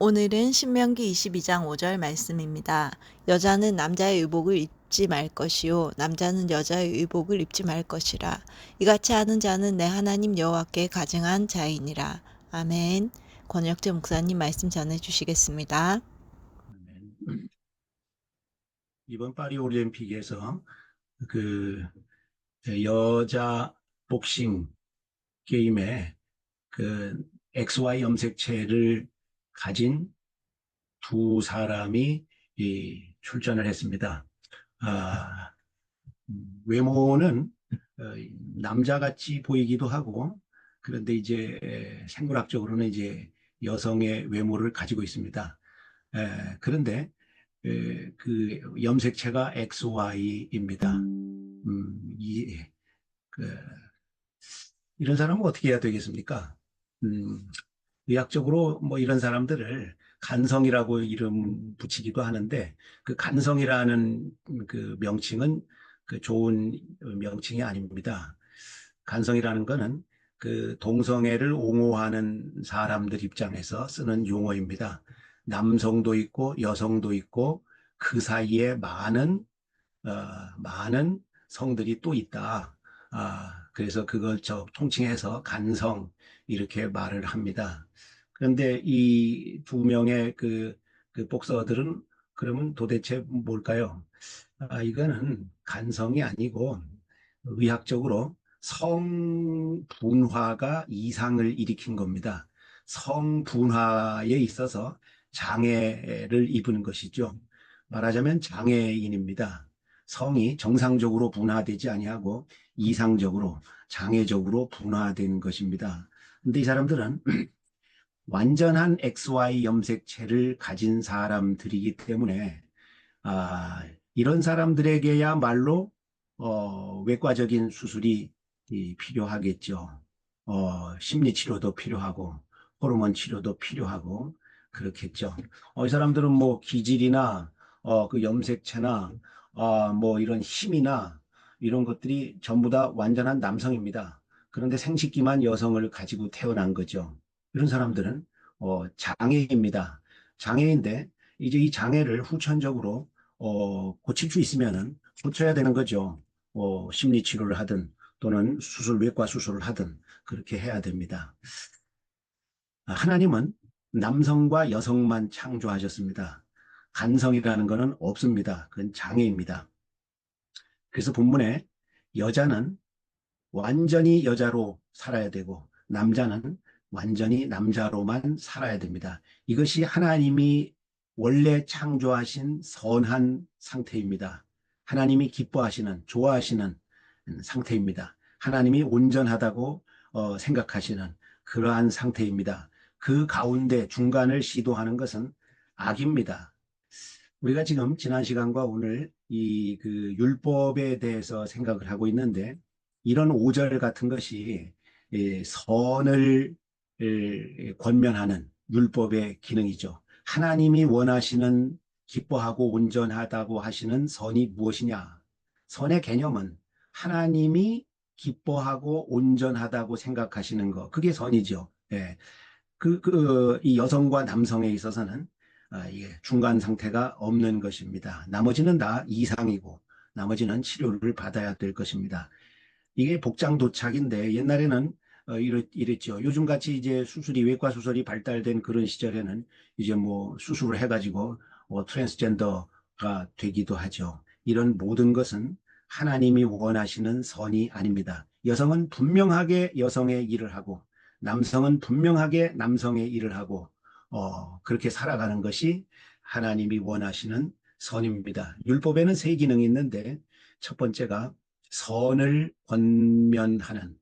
오늘은 신명기 22장 5절 말씀입니다. 여자는 남자의 의복을 입지 말 것이요 남자는 여자의 의복을 입지 말 것이라. 이같이 하는 자는 내 하나님 여호와께 가증한 자이니라. 아멘. 권혁재 목사님 말씀 전해 주시겠습니다. 아멘. 이번 파리 올림픽에서 그 여자 복싱 게임에 그 XY 염색체를 가진 두 사람이 출전을 했습니다. 아, 외모는 어, 남자같이 보이기도 하고, 그런데 이제 생물학적으로는 이제 여성의 외모를 가지고 있습니다. 그런데 그 염색체가 XY입니다. 이, 그, 이런 사람은 어떻게 해야 되겠습니까? 의학적으로 뭐 이런 사람들을 간성이라고 이름 붙이기도 하는데, 그 간성이라는 그 명칭은 그 좋은 명칭이 아닙니다. 간성이라는 거는 그 동성애를 옹호하는 사람들 입장에서 쓰는 용어입니다. 남성도 있고 여성도 있고 그 사이에 많은 성들이 또 있다. 그래서 그걸 통칭해서 간성 이렇게 말을 합니다. 그런데 이 두 명의 그 복서들은 그러면 도대체 뭘까요? 이거는 간성이 아니고 의학적으로 성분화가 이상을 일으킨 겁니다. 성분화에 있어서 장애를 입은 것이죠. 말하자면 장애인입니다. 성이 정상적으로 분화되지 아니하고 이상적으로 장애적으로 분화된 것입니다. 근데 이 사람들은 완전한 XY 염색체를 가진 사람들이기 때문에 이런 사람들에게야말로 외과적인 수술이 필요하겠죠. 심리 치료도 필요하고 호르몬 치료도 필요하고 그렇겠죠. 이 사람들은 뭐 기질이나 그 염색체나 뭐 이런 힘이나 이런 것들이 전부 다 완전한 남성입니다. 그런데 생식기만 여성을 가지고 태어난 거죠. 이런 사람들은 장애입니다. 장애인데 이제 이 장애를 후천적으로 고칠 수 있으면은 고쳐야 되는 거죠. 심리 치료를 하든 또는 외과 수술을 하든 그렇게 해야 됩니다. 하나님은 남성과 여성만 창조하셨습니다. 간성이라는 것은 없습니다. 그건 장애입니다. 그래서 본문에 여자는 완전히 여자로 살아야 되고 남자는 완전히 남자로만 살아야 됩니다. 이것이 하나님이 원래 창조하신 선한 상태입니다. 하나님이 기뻐하시는, 좋아하시는 상태입니다. 하나님이 온전하다고 생각하시는 그러한 상태입니다. 그 가운데 중간을 시도하는 것은 악입니다. 우리가 지금 지난 시간과 오늘 이 그 율법에 대해서 생각을 하고 있는데 이런 오절 같은 것이 선을 권면하는 율법의 기능이죠. 하나님이 원하시는 기뻐하고 온전하다고 하시는 선이 무엇이냐? 선의 개념은 하나님이 기뻐하고 온전하다고 생각하시는 것, 그게 선이죠. 예. 이 여성과 남성에 있어서는 이게 중간 상태가 없는 것입니다. 나머지는 다 이상이고 나머지는 치료를 받아야 될 것입니다. 이게 복장도착인데 옛날에는 이랬죠. 요즘같이 이제 외과 수술이 발달된 그런 시절에는 이제 뭐 수술을 해가지고 트랜스젠더가 되기도 하죠. 이런 모든 것은 하나님이 원하시는 선이 아닙니다. 여성은 분명하게 여성의 일을 하고 남성은 분명하게 남성의 일을 하고 그렇게 살아가는 것이 하나님이 원하시는 선입니다. 율법에는 세 기능이 있는데 첫 번째가 선을 권면하는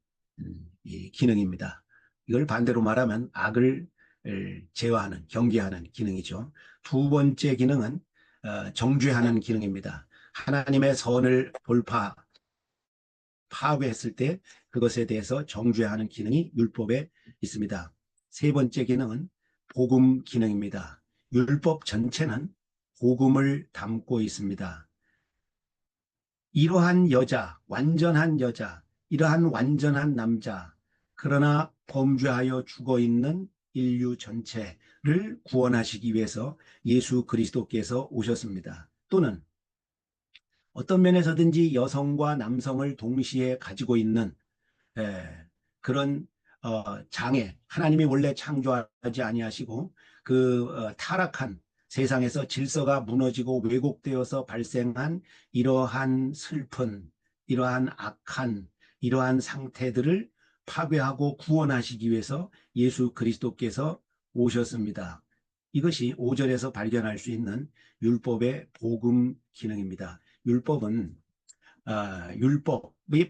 이 기능입니다. 이걸 반대로 말하면 악을 제어하는, 경계하는 기능이죠. 두 번째 기능은 정죄하는 기능입니다. 하나님의 선을 파괴했을 때 그것에 대해서 정죄하는 기능이 율법에 있습니다. 세 번째 기능은 복음 기능입니다. 율법 전체는 복음을 담고 있습니다. 이러한 여자, 완전한 여자, 이러한 완전한 남자, 그러나 범죄하여 죽어 있는 인류 전체, 구원하시기 위해서 예수 그리스도께서 오셨습니다. 또는 어떤 면에서든지 여성과 남성을 동시에 가지고 있는 예, 그런 장애, 하나님이 원래 창조하지 아니하시고 타락한 세상에서 질서가 무너지고 왜곡되어서 발생한 이러한 슬픈, 이러한 악한, 이러한 상태들을 파괴하고 구원하시기 위해서 예수 그리스도께서 오셨습니다. 이것이 5절에서 발견할 수 있는 율법의 복음 기능입니다. 율법의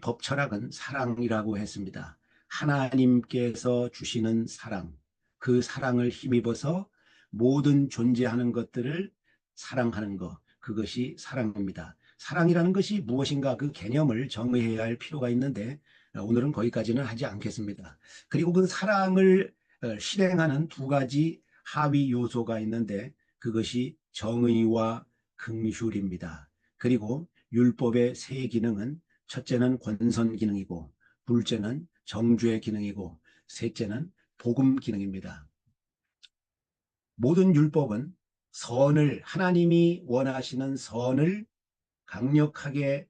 법철학은 사랑이라고 했습니다. 하나님께서 주시는 사랑, 그 사랑을 힘입어서 모든 존재하는 것들을 사랑하는 것, 그것이 사랑입니다. 사랑이라는 것이 무엇인가 그 개념을 정의해야 할 필요가 있는데 오늘은 거기까지는 하지 않겠습니다. 그리고 그 사랑을 실행하는 두 가지 하위 요소가 있는데 그것이 정의와 긍휼입니다. 그리고 율법의 세 기능은 첫째는 권선 기능이고 둘째는 정죄 기능이고 셋째는 복음 기능입니다. 모든 율법은 하나님이 원하시는 선을 강력하게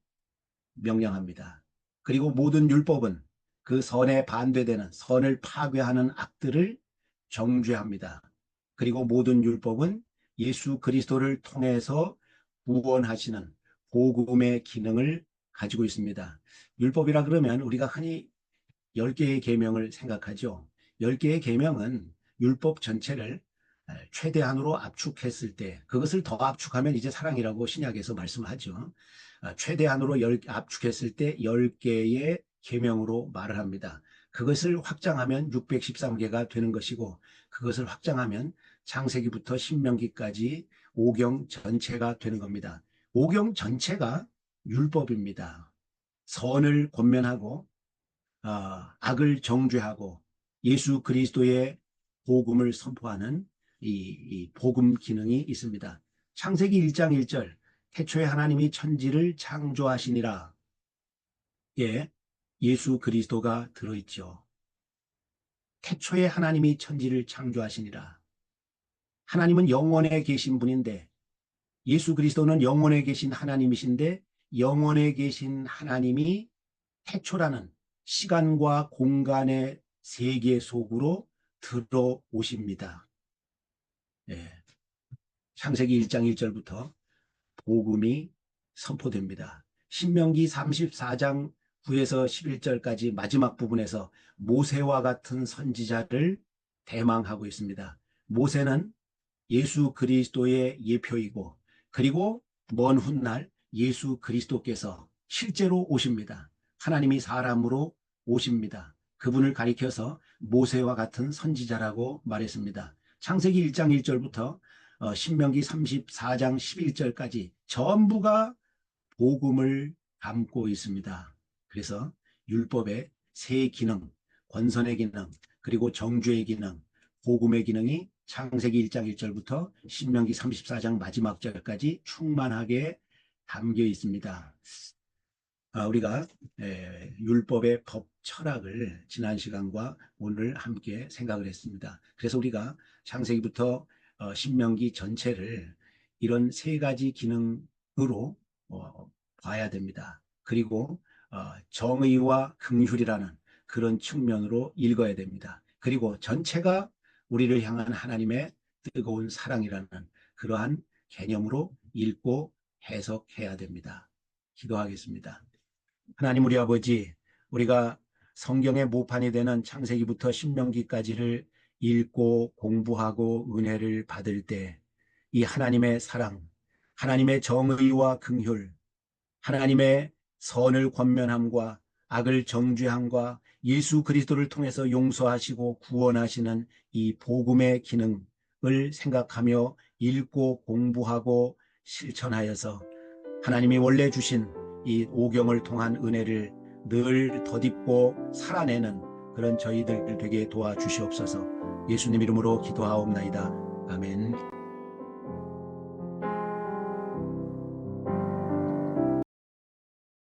명령합니다. 그리고 모든 율법은 그 선에 반대되는 선을 파괴하는 악들을 정죄합니다. 그리고 모든 율법은 예수 그리스도를 통해서 구원하시는 복음의 기능을 가지고 있습니다. 율법이라 그러면 우리가 흔히 10개의 계명을 생각하죠. 10개의 계명은 율법 전체를 최대한으로 압축했을 때 그것을 더 압축하면 이제 사랑이라고 신약에서 말씀하죠. 최대한으로 압축했을 때 10개의 계명으로 말을 합니다. 그것을 확장하면 613개가 되는 것이고 그것을 확장하면 창세기부터 신명기까지 오경 전체가 되는 겁니다. 오경 전체가 율법입니다. 선을 권면하고 악을 정죄하고 예수 그리스도의 복음을 선포하는 이 복음 기능이 있습니다. 창세기 1장 1절 태초에 하나님이 천지를 창조하시니라. 예, 예수 그리스도가 들어있죠. 태초에 하나님이 천지를 창조하시니라. 하나님은 영원에 계신 분인데 예수 그리스도는 영원에 계신 하나님이신데 영원에 계신 하나님이 태초라는 시간과 공간의 세계 속으로 들어오십니다. 예, 창세기 1장 1절부터 복음이 선포됩니다. 신명기 34장 9에서 11절까지 마지막 부분에서 모세와 같은 선지자를 대망하고 있습니다. 모세는 예수 그리스도의 예표이고 그리고 먼 훗날 예수 그리스도께서 실제로 오십니다. 하나님이 사람으로 오십니다. 그분을 가리켜서 모세와 같은 선지자라고 말했습니다. 창세기 1장 1절부터 신명기 34장 11절까지 전부가 복음을 담고 있습니다. 그래서 율법의 세 기능, 권선의 기능, 그리고 정죄의 기능, 복음의 기능이 창세기 1장 1절부터 신명기 34장 마지막 절까지 충만하게 담겨 있습니다. 우리가 율법의 법 철학을 지난 시간과 오늘 함께 생각을 했습니다. 그래서 우리가 창세기부터 신명기 전체를 이런 세 가지 기능으로 봐야 됩니다. 그리고 정의와 긍휼이라는 그런 측면으로 읽어야 됩니다. 그리고 전체가 우리를 향한 하나님의 뜨거운 사랑이라는 그러한 개념으로 읽고 해석해야 됩니다. 기도하겠습니다. 하나님 우리 아버지, 우리가 성경의 모판이 되는 창세기부터 신명기까지를 읽고 공부하고 은혜를 받을 때 이 하나님의 사랑, 하나님의 정의와 긍휼, 하나님의 선을 권면함과 악을 정죄함과 예수 그리스도를 통해서 용서하시고 구원하시는 이 복음의 기능을 생각하며 읽고 공부하고 실천하여서 하나님이 원래 주신 이 오경을 통한 은혜를 늘 덧입고 살아내는 그런 저희들 되게 도와주시옵소서. 예수님 이름으로 기도하옵나이다. 아멘.